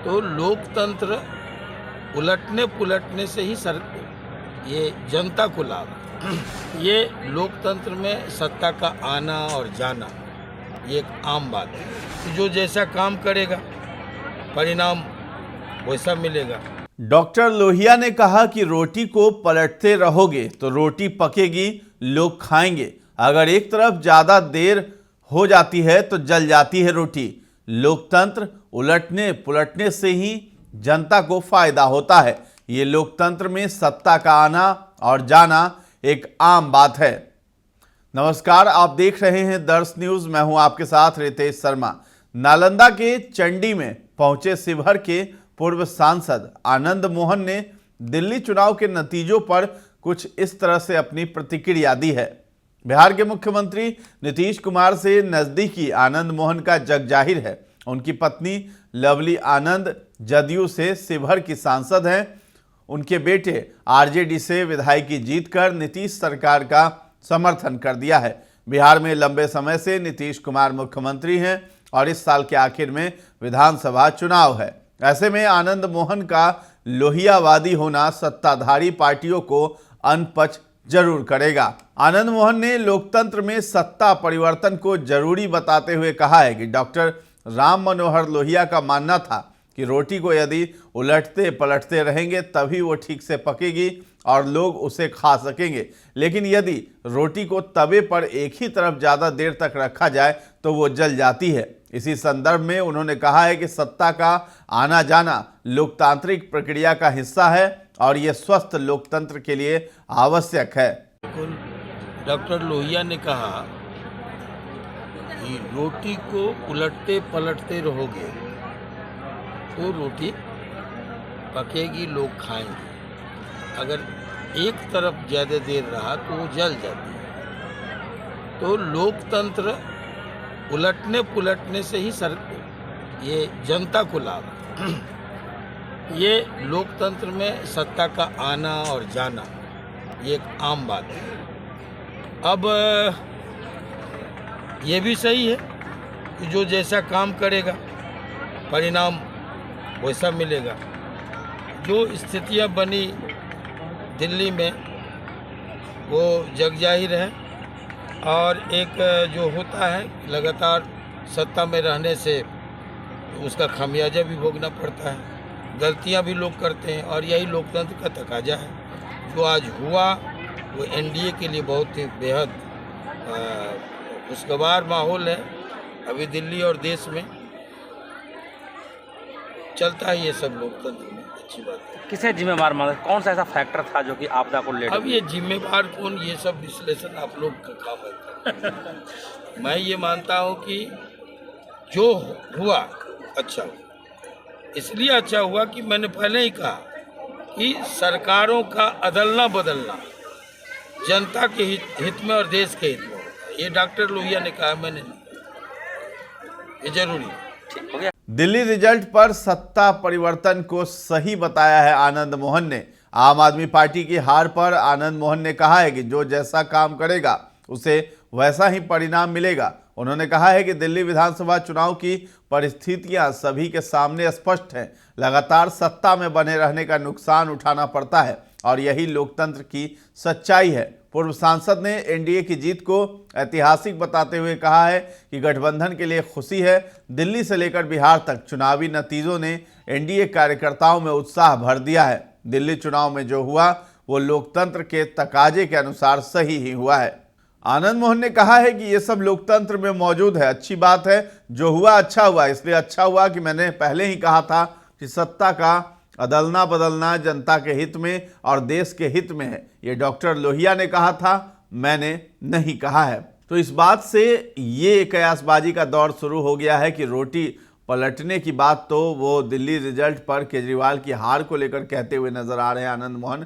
तो लोकतंत्र उलटने पुलटने से ही ये जनता को लाभ है। ये लोकतंत्र में सत्ता का आना और जाना ये एक आम बात है। तो जो जैसा काम करेगा परिणाम वैसा मिलेगा। डॉक्टर लोहिया ने कहा कि रोटी को पलटते रहोगे तो रोटी पकेगी, लोग खाएंगे। अगर एक तरफ ज्यादा देर हो जाती है तो जल जाती है रोटी। लोकतंत्र उलटने पुलटने से ही जनता को फायदा होता है। ये लोकतंत्र में सत्ता का आना और जाना एक आम बात है। नमस्कार, आप देख रहे हैं दर्श न्यूज। मैं हूं आपके साथ रितेश शर्मा। नालंदा के चंडी में पहुंचे शिवहर के पूर्व सांसद आनंद मोहन ने दिल्ली चुनाव के नतीजों पर कुछ इस तरह से अपनी प्रतिक्रिया दी है। बिहार के मुख्यमंत्री नीतीश कुमार से नजदीकी आनंद मोहन का जग जाहिर है। उनकी पत्नी लवली आनंद जदयू से शिवहर की सांसद हैं। उनके बेटे आरजेडी से विधायकी जीतकर नीतीश सरकार का समर्थन कर दिया है। बिहार में लंबे समय से नीतीश कुमार मुख्यमंत्री हैं और इस साल के आखिर में विधानसभा चुनाव है। ऐसे में आनंद मोहन का लोहियावादी होना सत्ताधारी पार्टियों को अनपच जरूर करेगा। आनंद मोहन ने लोकतंत्र में सत्ता परिवर्तन को जरूरी बताते हुए कहा है कि डॉक्टर राम मनोहर लोहिया का मानना था कि रोटी को यदि उलटते पलटते रहेंगे तभी वो ठीक से पकेगी और लोग उसे खा सकेंगे, लेकिन यदि रोटी को तवे पर एक ही तरफ ज़्यादा देर तक रखा जाए तो वो जल जाती है। इसी संदर्भ में उन्होंने कहा है कि सत्ता का आना जाना लोकतांत्रिक प्रक्रिया का हिस्सा है और ये स्वस्थ लोकतंत्र के लिए आवश्यक है। डॉक्टर लोहिया ने कहा कि रोटी को उलटते पलटते रहोगे तो रोटी पकेगी, लोग खाएंगे। अगर एक तरफ ज़्यादा देर रहा तो वो जल जाती है। तो लोकतंत्र उलटने पुलटने से ही ये जनता को लाभ है। ये लोकतंत्र में सत्ता का आना और जाना ये एक आम बात है। अब ये भी सही है कि जो जैसा काम करेगा परिणाम वैसा मिलेगा। जो स्थितियां बनी दिल्ली में वो जग जाहिर है और एक जो होता है लगातार सत्ता में रहने से उसका खामियाजा भी भोगना पड़ता है। गलतियां भी लोग करते हैं और यही लोकतंत्र का तकाजा है। जो आज हुआ वो एनडीए के लिए बहुत ही बेहद खुशगवार माहौल है। अभी दिल्ली और देश में चलता है ये सब लोकतंत्र में, अच्छी बात है। किसे जिम्मेवार माना, कौन सा ऐसा फैक्टर था जो कि आपदा को ले? अब ये जिम्मेवार कौन, ये सब विश्लेषण आप लोग का काम है। मैं ये मानता हूँ कि जो हुआ अच्छा हुआ। इसलिए अच्छा हुआ कि मैंने पहले ही कहा कि सरकारों का अदलना बदलना जनता के हित में और देश के हित में होता है। ये डॉक्टर लोहिया ने कहा, मैंने नहीं कहा। ये जरूरी है। ठीक हो गया। दिल्ली रिजल्ट पर सत्ता परिवर्तन को सही बताया है आनंद मोहन ने। आम आदमी पार्टी की हार पर आनंद मोहन ने कहा है कि जो जैसा काम करेगा उसे वैसा ही परिणाम मिलेगा। उन्होंने कहा है कि दिल्ली विधानसभा चुनाव की परिस्थितियां सभी के सामने स्पष्ट हैं। लगातार सत्ता में बने रहने का नुकसान उठाना पड़ता है और यही लोकतंत्र की सच्चाई है। पूर्व सांसद ने एनडीए की जीत को ऐतिहासिक बताते हुए कहा है कि गठबंधन के लिए खुशी है। दिल्ली से लेकर बिहार तक चुनावी नतीजों ने एनडीए कार्यकर्ताओं में उत्साह भर दिया है। दिल्ली चुनाव में जो हुआ वो लोकतंत्र के तकाजे के अनुसार सही ही हुआ है। आनंद मोहन ने कहा है कि ये सब लोकतंत्र में मौजूद है, अच्छी बात है। जो हुआ अच्छा हुआ, इसलिए अच्छा हुआ कि मैंने पहले ही कहा था कि सत्ता का अदलना बदलना जनता के हित में और देश के हित में है। ये डॉक्टर लोहिया ने कहा था, मैंने नहीं कहा है। तो इस बात से ये कयासबाजी का दौर शुरू हो गया है कि रोटी पलटने की बात तो वो दिल्ली रिजल्ट पर केजरीवाल की हार को लेकर कहते हुए नजर आ रहे हैं आनंद मोहन।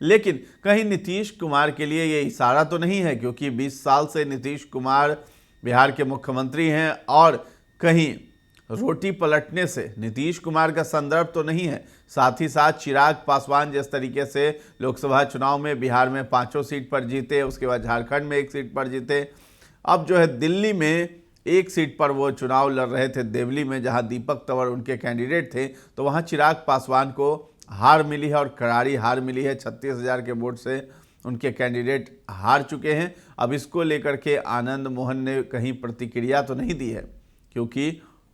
लेकिन कहीं नीतीश कुमार के लिए ये इशारा तो नहीं है, क्योंकि 20 साल से नीतीश कुमार बिहार के मुख्यमंत्री हैं और कहीं रोटी पलटने से नीतीश कुमार का संदर्भ तो नहीं है। साथ ही साथ चिराग पासवान जिस तरीके से लोकसभा चुनाव में बिहार में 5 सीट पर जीते, उसके बाद झारखंड में 1 सीट पर जीते, अब जो है दिल्ली में एक सीट पर वो चुनाव लड़ रहे थे देवली में, जहां दीपक तंवर उनके कैंडिडेट थे, तो वहां चिराग पासवान को हार मिली है और करारी हार मिली है। 36,000 के वोट से उनके कैंडिडेट हार चुके हैं। अब इसको लेकर के आनंद मोहन ने कहीं प्रतिक्रिया तो नहीं दी है, क्योंकि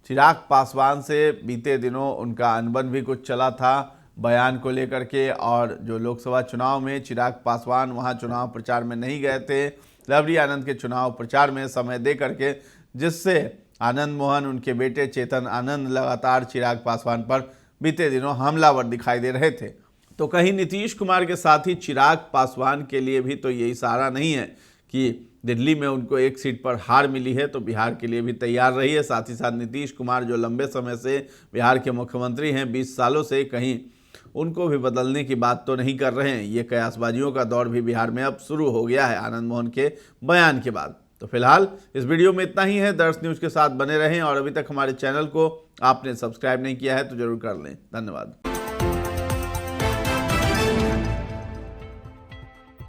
चिराग पासवान से बीते दिनों उनका अनबन भी कुछ चला था बयान को लेकर के, और जो लोकसभा चुनाव में चिराग पासवान वहां चुनाव प्रचार में नहीं गए थे, लवली आनंद के चुनाव प्रचार में समय दे करके, जिससे आनंद मोहन, उनके बेटे चेतन आनंद लगातार चिराग पासवान पर बीते दिनों हमलावर दिखाई दे रहे थे। तो कहीं नीतीश कुमार के साथ ही चिराग पासवान के लिए भी तो ये इशारा नहीं है कि दिल्ली में उनको एक सीट पर हार मिली है तो बिहार के लिए भी तैयार रही है। साथ ही साथ नीतीश कुमार जो लंबे समय से बिहार के मुख्यमंत्री हैं, 20 सालों से, कहीं उनको भी बदलने की बात तो नहीं कर रहे हैं। ये कयासबाजियों का दौर भी बिहार में अब शुरू हो गया है आनंद मोहन के बयान के बाद। तो फिलहाल इस वीडियो में इतना ही है। दर्श न्यूज़ के साथ बने रहें और अभी तक हमारे चैनल को आपने सब्सक्राइब नहीं किया है तो जरूर कर लें। धन्यवाद।